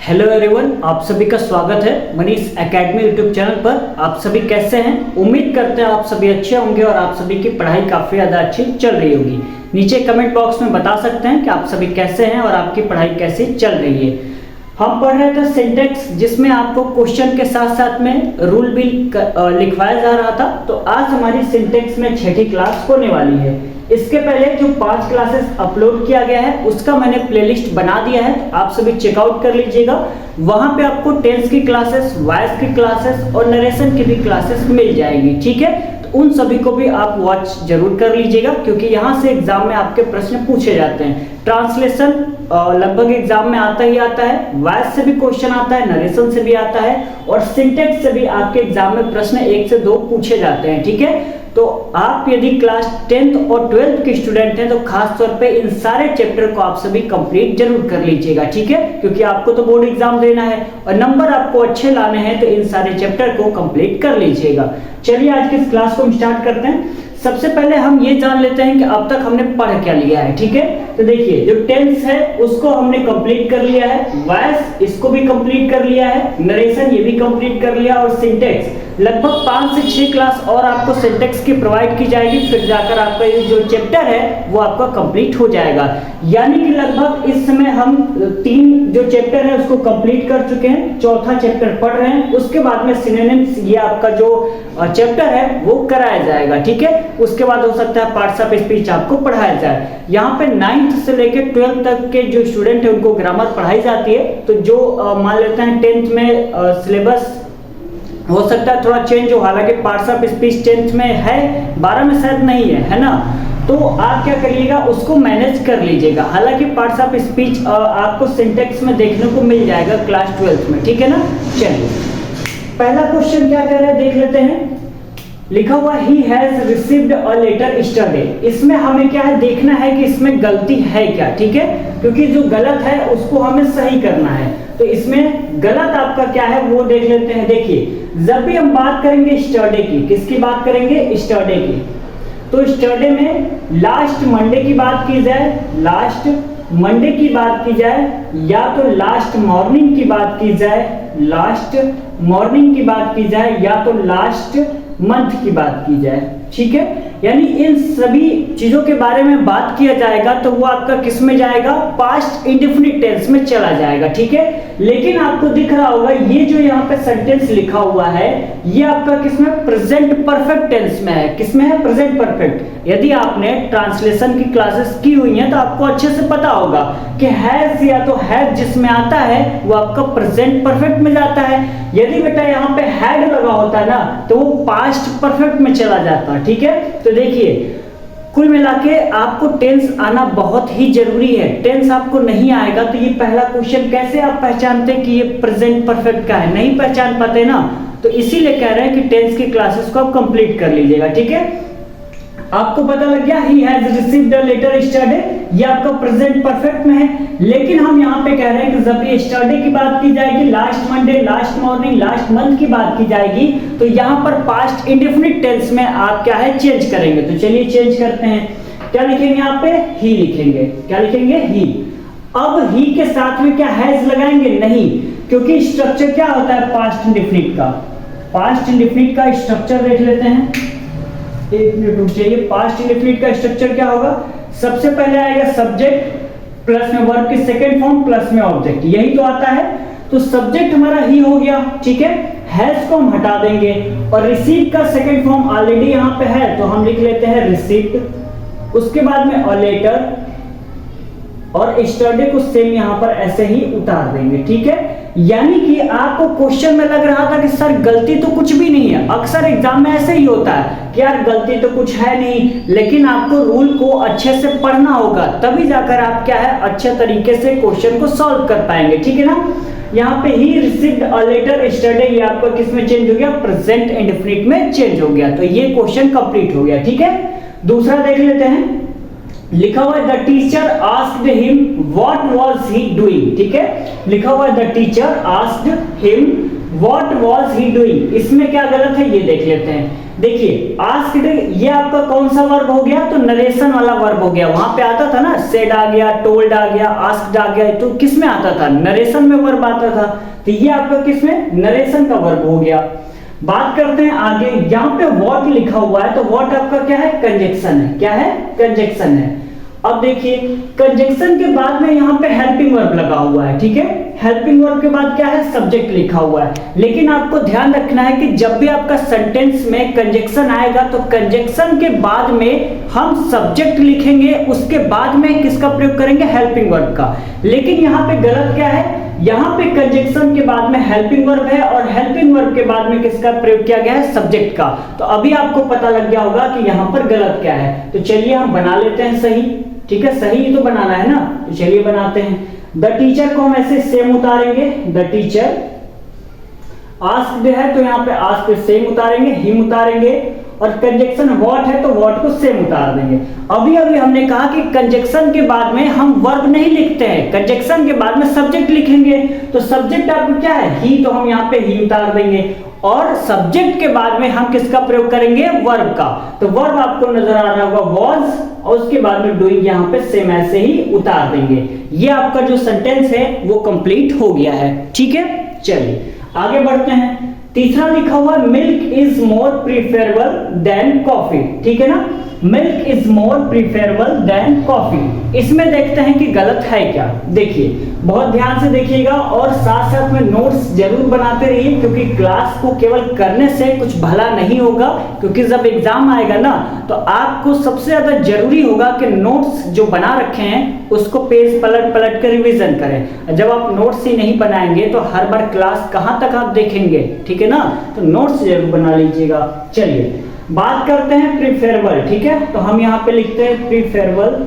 Hello everyone, आप सभी का स्वागत है मनीष एकेडमी यूट्यूब चैनल पर। आप सभी कैसे हैं? उम्मीद करते हैं आप सभी अच्छे होंगे और आप सभी की पढ़ाई काफ़ी ज़्यादा अच्छी चल रही होगी। नीचे कमेंट बॉक्स में बता सकते हैं कि आप सभी कैसे हैं और आपकी पढ़ाई कैसी चल रही है। हम पढ़ रहे थे सिंटेक्स, जिसमें आपको क्वेश्चन के साथ साथ में रूल भी लिखवाया जा रहा था। तो आज हमारी सिंटेक्स में छठी क्लास होने वाली है। इसके पहले जो 5 क्लासेस अपलोड किया गया है उसका मैंने प्लेलिस्ट बना दिया है, आप सभी चेकआउट कर लीजिएगा। वहां पे आपको टेंस की क्लासेस, वॉइस की क्लासेस और नरेशन की भी क्लासेस मिल जाएगी। ठीक है, तो उन सभी को भी आप वॉच जरूर कर लीजिएगा, क्योंकि यहाँ से एग्जाम में आपके प्रश्न पूछे जाते हैं। ट्रांसलेशन लगभग एग्जाम में आता ही आता है, वॉइस से भी क्वेश्चन आता है, नरेशन से भी आता है और सिंटेक्स से भी आपके एग्जाम में प्रश्न 1 से 2 पूछे जाते हैं। ठीक है, तो आप यदि क्लास 10th और 12th के स्टूडेंट हैं तो खास तौर पे इन सारे चैप्टर को आप सभी कंप्लीट जरूर कर लीजिएगा। ठीक है, क्योंकि आपको तो बोर्ड एग्जाम देना है और नंबर आपको अच्छे लाने हैं, तो इन सारे चैप्टर को कंप्लीट कर लीजिएगा। चलिए आज की इस क्लास को हम स्टार्ट करते हैं। सबसे पहले हम ये जान लेते हैं कि अब तक हमने पढ़ क्या लिया है। ठीक है, तो देखिए जो टेंस है उसको हमने कंप्लीट कर लिया है, वॉइस इसको भी कंप्लीट कर लिया है, नरेशन ये भी कंप्लीट कर लिया और सिंटेक्स लगभग 5 से 6 क्लास और आपको सिंटेक्स की प्रोवाइड की जाएगी। फिर जाकर आपका ये जो चैप्टर है वो आपका कंप्लीट हो जाएगा। यानी कि लगभग इस समय हम 3 जो चैप्टर है उसको कंप्लीट कर चुके हैं, चौथा चैप्टर पढ़ रहे हैं। उसके बाद में सिनोनिम्स ये आपका जो चैप्टर है वो कराया जाएगा। ठीक है, उसके बाद हो सकता है पार्ट्स ऑफ स्पीच आपको पढ़ाया जाए। यहाँ पे 9th से लेकर 12th तक के जो स्टूडेंट है उनको ग्रामर पढ़ाई जाती है। तो जो मान लेते हैं 10th में सिलेबस हो सकता है थोड़ा चेंज हो, हालांकि पार्ट्स ऑफ स्पीच 10th में है, 12 में शायद नहीं है ना। तो आप क्या करिएगा, उसको मैनेज कर लीजिएगा। हालांकि पार्ट्स ऑफ स्पीच आपको सिंटेक्स में देखने को मिल जाएगा क्लास 12th में। ठीक है ना। चलिए पहला क्वेश्चन क्या कह रहे हैं देख लेते हैं। लिखा हुआ he has received a letter yesterday. इसमें हमें क्या है देखना है कि इसमें गलती है क्या। ठीक है, क्योंकि जो गलत है उसको हमें सही करना है। तो इसमें गलत आपका क्या है वो देख लेते हैं। देखिए जब भी हम बात करेंगे यस्टरडे की, किसकी बात करेंगे? यस्टरडे की। तो यस्टरडे में लास्ट मंडे की बात की जाए, लास्ट मंडे की बात की जाए, या तो लास्ट मॉर्निंग की बात की जाए, लास्ट मॉर्निंग की बात की जाए, या तो लास्ट मंथ की बात की जाए। ठीक है, यानी इन सभी चीजों के बारे में बात किया जाएगा तो वो आपका किस में जाएगा? पास्ट इंडेफिनिट टेंस में चला जाएगा। ठीक है, लेकिन आपको दिख रहा होगा ये जो यहाँ पे सेंटेंस लिखा हुआ है ये आपका किसमें? प्रेजेंट परफेक्ट टेंस में है। किसमें है? Present perfect. यदि आपने ट्रांसलेशन की क्लासेस की हुई हैं तो आपको अच्छे से पता होगा कि हैज या तो हैज जिसमें आता है वो आपका प्रेजेंट परफेक्ट में जाता है। यदि बेटा यहाँ पे हैड लगा होता है ना तो वो पास्ट परफेक्ट में चला जाता। ठीक है, तो देखिए कुल मिला के आपको टेंस आना बहुत ही जरूरी है। टेंस आपको नहीं आएगा तो ये पहला क्वेश्चन कैसे आप पहचानते कि ये प्रेजेंट परफेक्ट का है? नहीं पहचान पाते ना। तो इसीलिए कह रहे हैं कि टेंस की क्लासेस को आप कंप्लीट कर लीजिएगा। ठीक है, आपको पता लग गया he has received a letter yesterday, ये आपका प्रेजेंट परफेक्ट में है। लेकिन हम यहाँ पे कह रहे हैं कि जब ये यस्टरडे की बात की जाएगी, last Monday, last morning, last month की बात की जाएगी, तो यहाँ पर पास्ट इंडेफिनिट टेंस में आप क्या है चेंज करेंगे। तो चलिए चेंज करते हैं। क्या लिखेंगे यहाँ पे? ही लिखेंगे। क्या लिखेंगे? ही। अब ही के साथ में क्या हैज लगाएंगे? नहीं, क्योंकि स्ट्रक्चर क्या होता है पास्ट इंडेफिनिट का? पास्ट इंडेफिनिट का स्ट्रक्चर देख लेते हैं। 1 मिनट रुक जाइए। पास्ट इंडेफिनिट का स्ट्रक्चर क्या होगा? सबसे पहले आएगा सब्जेक्ट प्लस में वर्ब की सेकंड फॉर्म प्लस में ऑब्जेक्ट, यही तो आता है। तो सब्जेक्ट हमारा ही हो गया। ठीक है, हैज को हम हटा देंगे और रिसीव का सेकंड फॉर्म ऑलरेडी यहाँ पे है तो हम लिख लेते हैं रिसीव्ड। उसके बाद में अ लेटर और यस्टरडे को सेम यहाँ पर ऐसे ही उतार देंगे। ठीक है, यानी कि आपको क्वेश्चन में लग रहा था कि सर गलती तो कुछ भी नहीं है। अक्सर एग्जाम में ऐसे ही होता है कि यार गलती तो कुछ है नहीं, लेकिन आपको रूल को अच्छे से पढ़ना होगा, तभी जाकर आप क्या है अच्छे तरीके से क्वेश्चन को सॉल्व कर पाएंगे। ठीक है ना। यहाँ पे he received a letter yesterday ये आपका किस में चेंज हो गया? प्रेजेंट इंडेफिनिट में चेंज हो गया। तो ये क्वेश्चन कंप्लीट हो गया। ठीक है, दूसरा देख लेते हैं। लिखा हुआ है the teacher asked him what was he doing. ठीक है, लिखा हुआ है the teacher asked him what was he doing. इसमें क्या गलत है ये देख लेते हैं। देखिए आस्क्ड ये आपका कौन सा वर्ब हो गया, तो नरेशन वाला वर्ब हो गया। वहां पे आता था ना सेड आ गया, टोल्ड आ गया, आस्क्ड आ गया, तो किस में आता था, नरेशन में वर्ब आता था। तो ये आपका किस में, नरेशन का वर्ब हो गया। बात करते हैं आगे, यहाँ पे व्हाट लिखा हुआ है, तो व्हाट आपका क्या है, कंजक्शन है। क्या है, कंजक्शन है। अब देखिए कंजक्शन के बाद में यहाँ पे हेल्पिंग वर्ब लगा हुआ है, ठीक है। हेल्पिंग वर्ब के बाद क्या है, सब्जेक्ट लिखा हुआ है। लेकिन आपको ध्यान रखना है कि जब भी आपका सेंटेंस में कंजक्शन आएगा तो कंजक्शन के बाद में हम सब्जेक्ट लिखेंगे, उसके बाद में किसका प्रयोग करेंगे, हेल्पिंग वर्ब का। लेकिन यहाँ पे गलत क्या है, यहाँ पे कंजक्शन के बाद में हेल्पिंग वर्ब है और हेल्पिंग वर्ब के बाद में किसका प्रयोग किया गया है, सब्जेक्ट का। तो अभी आपको पता लग गया होगा कि यहाँ पर गलत क्या है। तो चलिए हम बना लेते हैं सही, ठीक है, सही ही तो बनाना है ना, तो चलिए बनाते हैं। द टीचर को हम ऐसे सेम उतारेंगे, द टीचर। आस्क्ड है तो यहाँ पे आस्क्ड सेम उतारेंगे, हिम उतारेंगे, और कंजक्शन व्हाट है तो व्हाट को सेम उतार देंगे। अभी अभी हमने कहा कि कंजक्शन के बाद में हम वर्ब नहीं लिखते हैं, कंजक्शन के बाद में सब्जेक्ट लिखेंगे। तो सब्जेक्ट आपको क्या है, ही, तो हम यहाँ पे ही उतार देंगे, और सब्जेक्ट के बाद में हम किसका प्रयोग करेंगे, वर्ब का। तो वर्ब आपको नजर आ रहा होगा वाज, और उसके बाद में डूइंग यहाँ पे सेम ऐसे ही उतार देंगे। ये आपका जो सेंटेंस है वो कंप्लीट हो गया है, ठीक है। चलिए आगे बढ़ते हैं। तीसरा लिखा हुआ है milk is more preferable than coffee, ठीक है ना, milk is more preferable than coffee. इसमें देखते हैं कि गलत है क्या। देखिए बहुत ध्यान से देखिएगा और साथ साथ में नोट्स जरूर बनाते रहिए, क्योंकि क्लास को केवल करने से कुछ भला नहीं होगा, क्योंकि जब एग्जाम आएगा ना तो आपको सबसे ज्यादा जरूरी होगा कि नोट्स जो बना रखे हैं उसको पेज पलट पलट कर रिवीजन करें। जब आप नोट्स ही नहीं बनाएंगे तो हर बार क्लास कहां तक आप देखेंगे, ठीक है ना, तो नोट्स जरूर बना लीजिएगा। चलिए बात करते हैं प्रीफरेबल, ठीक है, तो हम यहाँ पे लिखते हैं प्रीफरेबल।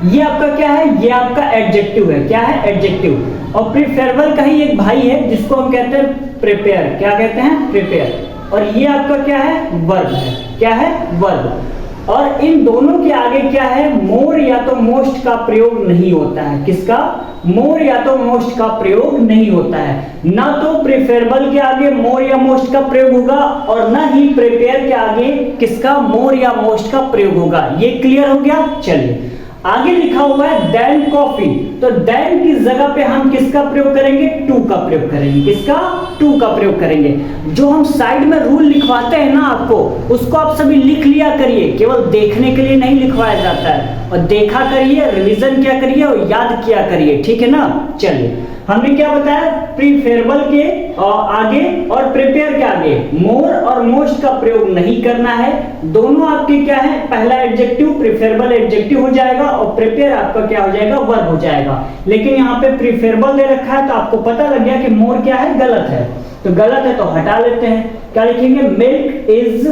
ये आपका क्या है, ये आपका एडजेक्टिव है। क्या है, एडजेक्टिव। और प्रीफरेबल का ही एक भाई है जिसको हम कहते हैं प्रिपेयर। क्या कहते हैं, प्रिपेयर। और ये आपका क्या है, वर्ब है। क्या है, वर्ब। और इन दोनों के आगे क्या है, मोर या तो मोस्ट का प्रयोग नहीं होता है। किसका, मोर या तो मोस्ट का प्रयोग नहीं होता है। ना तो प्रेफरेबल के आगे मोर या मोस्ट का प्रयोग होगा और ना ही प्रिपेयर के आगे किसका, मोर या मोस्ट का प्रयोग होगा। ये क्लियर हो गया। चलिए आगे लिखा हुआ है देन कॉफी, तो देन की जगह पे हम किसका प्रयोग करेंगे, टू का प्रयोग करेंगे। किसका, टू का प्रयोग करेंगे। जो हम साइड में रूल लिखवाते हैं ना आपको, उसको आप सभी लिख लिया करिए, केवल देखने के लिए नहीं लिखवाया जाता है। और देखा करिए, रिवीजन किया करिए और याद किया करिए, ठीक है ना। चलिए हमने क्या बताया, प्रीफरेबल के आगे और प्रिपेयर के आगे मोर और मोस्ट का प्रयोग नहीं करना है। दोनों आपके क्या है, पहला एडजेक्टिव प्रीफरेबल एडजेक्टिव हो जाएगा और प्रिपेयर आपका क्या हो जाएगा, वर्ब हो जाएगा। लेकिन यहाँ पे प्रीफरेबल दे रखा है तो आपको पता लग गया कि मोर क्या है, गलत है। तो गलत है तो हटा लेते हैं। क्या लिखेंगे, मिल्क इज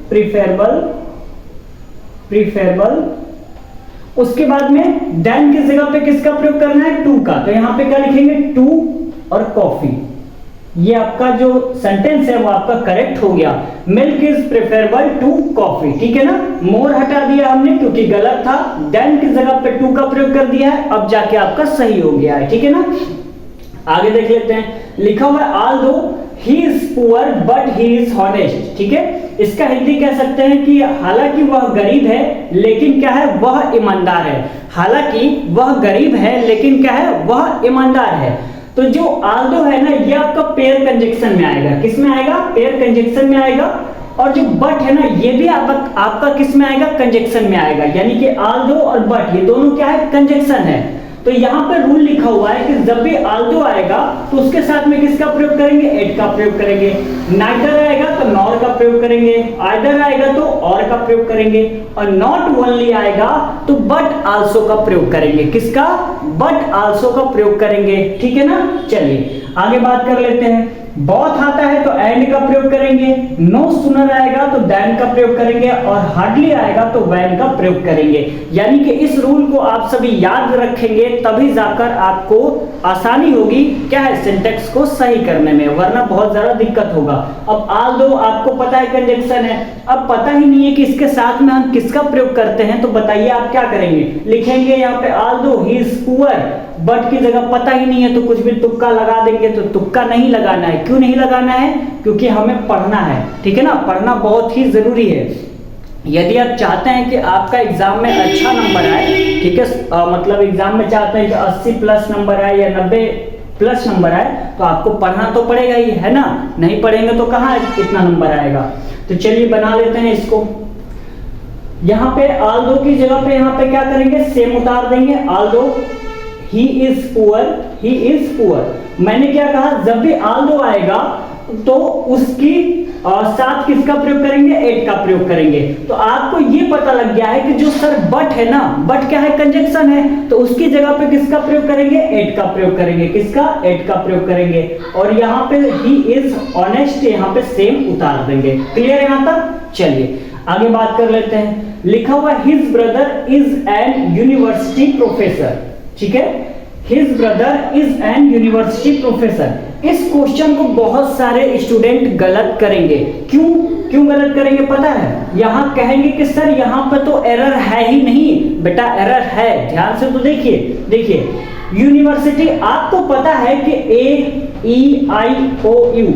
प्रीफरेबल, प्रीफरेबल। उसके बाद में देन की जगह पे किसका प्रयोग करना है, टू का। तो यहां पे क्या लिखेंगे, टू और कॉफी। ये आपका जो सेंटेंस है वो आपका करेक्ट हो गया। Milk is preferable to coffee, ठीक है ना। मोर हटा दिया हमने क्योंकि गलत था, देन की जगह पे टू का प्रयोग कर दिया है, अब जाके आपका सही हो गया है, ठीक है ना। आगे देख लेते हैं, लिखा हुआ है although he is poor but he is honest, ठीक है। इसका हिंदी कह सकते हैं कि हालांकि वह गरीब है लेकिन क्या है, वह ईमानदार है। हालांकि वह गरीब है लेकिन क्या है, वह ईमानदार है। तो जो ऑल्दो है ना, ये आपका पेयर कंजक्शन में आएगा। किस में आएगा, पेयर कंजक्शन में आएगा। और जो बट है ना, ये भी आपका किस में आएगा, कंजक्शन में आएगा। यानी कि ऑल्दो और बट ये दोनों क्या है, कंजक्शन है। तो यहाँ पे रूल लिखा हुआ है कि जब भी ऑल्दो आएगा तो उसके साथ में किसका प्रयोग करेंगे, एट का प्रयोग करेंगे। नाइदर आएगा तो नॉर का प्रयोग करेंगे, आइदर आएगा तो और का प्रयोग करेंगे, और नॉट ओनली आएगा तो बट आल्सो का प्रयोग करेंगे। किसका, बट आल्सो का प्रयोग करेंगे, ठीक है ना। चलिए आगे बात कर लेते हैं। बहुत आता है तो एंड का प्रयोग करेंगे, नो सुनर आएगा तो देन का प्रयोग करेंगे, और हार्डली आएगा तो व्हेन का प्रयोग करेंगे। यानी कि इस रूल को आप सभी याद रखेंगे तभी जाकर आपको आसानी होगी क्या है, सिंटेक्स को सही करने में, वरना बहुत ज्यादा दिक्कत होगा। अब ऑल्दो आपको पता है कंजक्शन है, अब पता ही नहीं है कि इसके साथ में हम किसका प्रयोग करते हैं, तो बताइए आप क्या करेंगे। लिखेंगे यहाँ पे although he is poor, but की जगह पता ही नहीं है तो कुछ भी तुक्का लगा देंगे, तो तुक्का नहीं लगाना है। क्यों नहीं लगाना है? क्योंकि हमें पढ़ना है, ठीक है ना, पढ़ना बहुत ही जरूरी है। यदि आप चाहते हैं कि आपका एग्जाम में अच्छा नंबर आए, ठीक है, मतलब एग्जाम में चाहते हैं कि 80 प्लस नंबर आए या 90 प्लस नंबर आए, तो आपको पढ़ना तो पड़ेगा ही, है ना। नहीं पढ़ेंगे तो कहाँ इतना नंबर आएगा। तो चलिए बना लेते हैं इसको। यहाँ पे आल्दो की जगह पे यहाँ पे क्या करेंगे, सेम उतार देंगे। Aldous he is poor, he is poor. मैंने क्या कहा, जब भी आल्दो आएगा तो उसकी साथ किसका प्रयोग करेंगे, एट का प्रयोग करेंगे। तो आपको ये पता लग गया है कि जो सर बट है ना, बट क्या है, कंजंक्शन है, तो उसकी जगह पे किसका प्रयोग करेंगे, एट का प्रयोग करेंगे। किसका, एट का प्रयोग करेंगे। और यहाँ पे ही इज ऑनेस्ट, यहाँ पे सेम उतार देंगे। क्लियर यहाँ तक? चलिए आगे बात कर लेते हैं। लिखा हुआ his brother is an university professor, ठीक है, his brother is an university professor. इस क्वेश्चन को बहुत सारे स्टूडेंट गलत करेंगे। क्यों गलत करेंगे पता है? यहाँ कहेंगे कि सर यहाँ पे तो एरर है ही नहीं। बेटा एरर है, ध्यान से तो देखिए यूनिवर्सिटी, आपको पता है कि AEIOU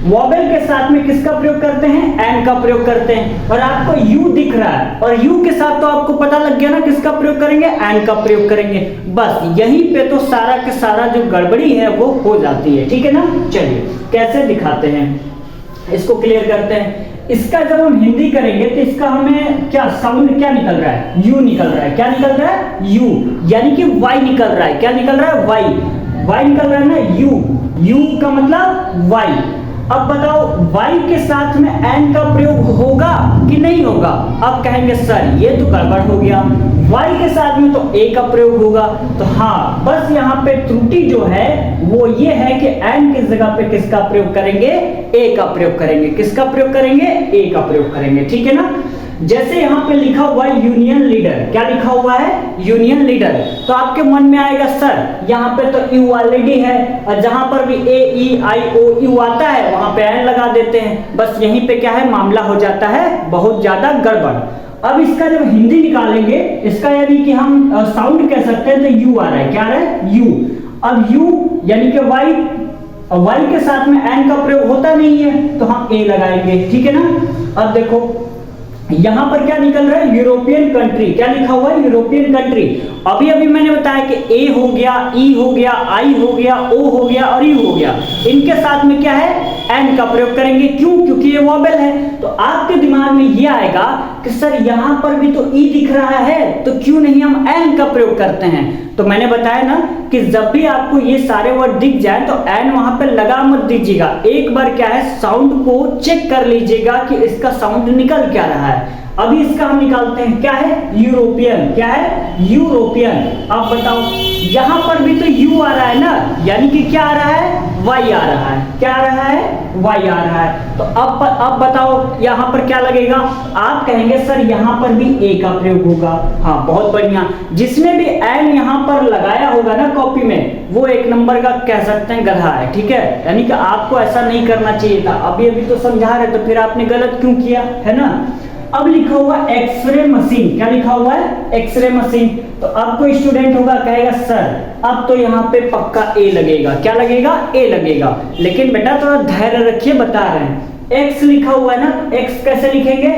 वॉवेल के साथ में किसका प्रयोग करते हैं, एन का प्रयोग करते हैं। और आपको यू दिख रहा है और यू के साथ तो आपको पता लग गया ना किसका प्रयोग करेंगे, एन का प्रयोग करेंगे। बस यहीं पे तो सारा के सारा जो गड़बड़ी है वो हो जाती है, ठीक है ना। चलिए कैसे दिखाते हैं, इसको क्लियर करते हैं। इसका जब हम हिंदी करेंगे तो इसका हमें क्या साउंड क्या निकल रहा है, यू निकल रहा है। क्या निकल रहा है, यू, यानी कि वाई निकल रहा है। क्या निकल रहा है, वाई निकल रहा है ना, यू का मतलब वाई। अब बताओ y के साथ में n का प्रयोग होगा कि नहीं होगा? अब कहेंगे सर ये तो गड़बड़ हो गया, y के साथ में तो a का प्रयोग होगा। तो हाँ, बस यहाँ पे त्रुटि जो है वो ये है कि n की जगह पे किसका प्रयोग करेंगे, a का प्रयोग करेंगे। किसका प्रयोग करेंगे, a का प्रयोग करेंगे, ठीक है ना। जैसे यहाँ पे लिखा हुआ है यूनियन लीडर, क्या लिखा हुआ है, यूनियन लीडर, तो आपके मन में आएगा सर यहाँ पे तो यू ऑलरेडी है, और जहां पर भी AEIOU आता है वहां पे एन लगा देते हैं। बस यहीं पे क्या है, मामला हो जाता है बहुत ज्यादा गड़बड़। अब इसका जब हिंदी निकालेंगे, इसका यानी कि हम साउंड कह सकते हैं, तो यू आ रहा है। क्या आ रहा है, यू। अब यू यानी कि वाई के साथ में एन का प्रयोग होता नहीं है तो हम ए लगाएंगे, ठीक है ना। अब देखो यहां पर क्या निकल रहा है, यूरोपियन कंट्री। क्या लिखा हुआ है, यूरोपियन कंट्री। अभी मैंने बताया कि ए हो गया, ई हो गया, आई हो गया, ओ हो गया और यू हो गया। इनके साथ में क्या है, एन का प्रयोग करेंगे। क्यों? क्योंकि ये वोवेल है। तो आपके दिमाग में ये आएगा कि सर यहां पर भी तो ई दिख रहा है, तो क्यों नहीं हम एन का प्रयोग करते हैं। तो मैंने बताया ना कि जब भी आपको ये सारे वर्ड दिख जाए तो एन वहां पे लगा मत दीजिएगा। एक बार क्या है, साउंड को चेक कर लीजिएगा कि इसका साउंड निकल क्या रहा है। अभी इसका हम निकालते हैं, क्या है, यूरोपियन। क्या है, यूरोपियन। अब बताओ यहां पर भी तो यू आ रहा है ना, यानी कि क्या आ रहा है, वाई आ रहा है। क्या आ रहा है, वाई आ रहा है। तो अब बताओ यहां पर क्या लगेगा। आप कहेंगे सर यहां पर भी ए का प्रयोग होगा। हाँ बहुत बढ़िया, जिसने भी एन यहां पर लगाया होगा ना कॉपी में, वो एक नंबर का कह सकते हैं गधा है, ठीक है। यानी कि आपको ऐसा नहीं करना चाहिए था। अभी तो समझा रहे तो फिर आपने गलत क्यों किया, है ना। अब लिखा हुआ एक्सरे मशीन। क्या लिखा हुआ है, एक्सरे मशीन। तो अब कोई स्टूडेंट होगा कहेगा सर अब तो यहाँ पे पक्का ए लगेगा। क्या लगेगा, ए लगेगा। लेकिन बेटा थोड़ा धैर्य रखिए, बता रहे हैं। एक्स लिखा हुआ है ना, एक्स कैसे लिखेंगे,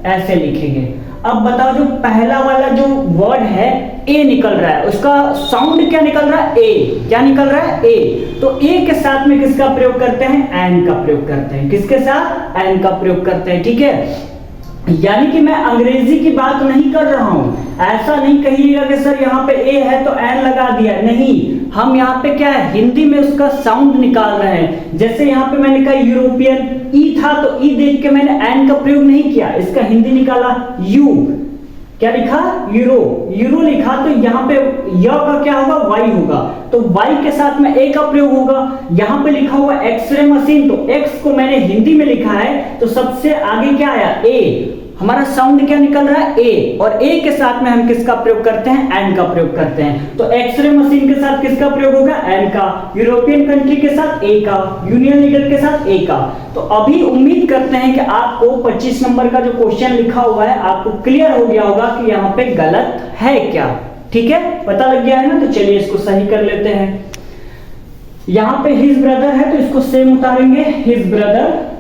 ऐसे लिखेंगे। अब बताओ जो पहला वाला जो वर्ड है ए निकल रहा है, उसका साउंड क्या निकल रहा है, ए। क्या निकल रहा है, ए। तो ए के साथ में किसका प्रयोग करते हैं, एन का प्रयोग करते हैं। किसके साथ, एन का प्रयोग करते हैं, ठीक है। यानी कि मैं अंग्रेजी की बात नहीं कर रहा हूं। ऐसा नहीं कहिएगा कि सर यहाँ पे ए है तो एन लगा दिया, नहीं। हम यहाँ पे क्या है, हिंदी में उसका साउंड निकाल रहे हैं। जैसे यहाँ पे मैंने कहा यूरोपियन, ई था तो ई देख के मैंने एन का प्रयोग नहीं किया, इसका हिंदी निकाला यू। क्या लिखा, यूरो लिखा, तो यहाँ पे य का क्या होगा, वाई होगा। तो वाई के साथ में ए का प्रयोग होगा। यहाँ पे लिखा हुआ एक्सरे मशीन, तो एक्स को मैंने हिंदी में लिखा है तो सबसे आगे क्या आया, ए। हमारा साउंड क्या निकल रहा है, ए। और ए के साथ में हम किसका प्रयोग करते हैं, एन का प्रयोग करते हैं। तो एक्सरे मशीन के साथ किसका प्रयोग होगा, एन का। यूरोपियन कंट्री के साथ ए का। यूनियन लीडर के साथ ए का। तो अभी उम्मीद करते हैं कि आपको 25 नंबर का जो क्वेश्चन लिखा हुआ है आपको क्लियर हो गया होगा कि यहाँ पे गलत है क्या। ठीक है, पता लग गया है ना। तो चलिए इसको सही कर लेते हैं। यहां पे हिज ब्रदर है तो इसको सेम उतारेंगे, हिज ब्रदर,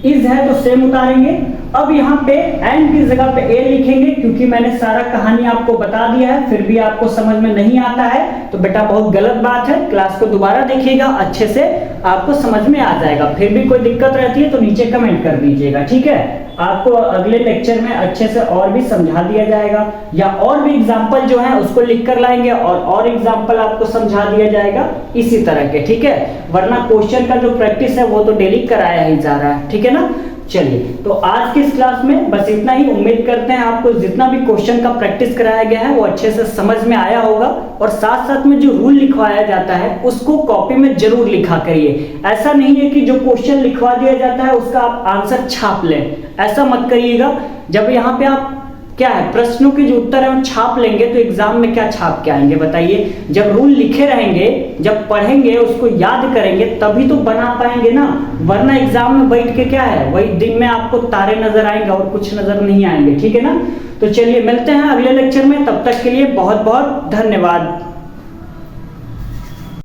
इज है तो सेम उतारेंगे। अब यहाँ पे एंड की जगह पे ए लिखेंगे, क्योंकि मैंने सारा कहानी आपको बता दिया है, फिर भी आपको समझ में नहीं आता है तो बेटा बहुत गलत बात है। क्लास को दोबारा देखिएगा, अच्छे से आपको समझ में आ जाएगा। फिर भी कोई दिक्कत रहती है तो नीचे कमेंट कर दीजिएगा, ठीक है। आपको अगले लेक्चर में अच्छे से और भी समझा दिया जाएगा, या और भी एग्जाम्पल जो है उसको लिख कर लाएंगे और एग्जाम्पल आपको समझा दिया जाएगा इसी तरह के, ठीक है। वरना क्वेश्चन का जो प्रैक्टिस है वो तो डेली कराया ही जा रहा है, ठीक है ना। चलिए, तो आज की इस क्लास में बस इतना ही। उम्मीद करते हैं आपको जितना भी क्वेश्चन का प्रैक्टिस कराया गया है वो अच्छे से समझ में आया होगा, और साथ साथ में जो रूल लिखवाया जाता है उसको कॉपी में जरूर लिखा करिए। ऐसा नहीं है कि जो क्वेश्चन लिखवा दिया जाता है उसका आप आंसर छाप लें, ऐसा मत करिएगा। जब यहाँ पे आप क्या है, प्रश्नों के जो उत्तर है वो छाप लेंगे तो एग्जाम में क्या छाप के आएंगे बताइए। जब रूल लिखे रहेंगे, जब पढ़ेंगे, उसको याद करेंगे, तभी तो बना पाएंगे ना। वरना एग्जाम में बैठ के क्या है, वही दिन में आपको तारे नजर आएंगे और कुछ नजर नहीं आएंगे, ठीक है ना। तो चलिए मिलते हैं अगले लेक्चर में, तब तक के लिए बहुत बहुत धन्यवाद।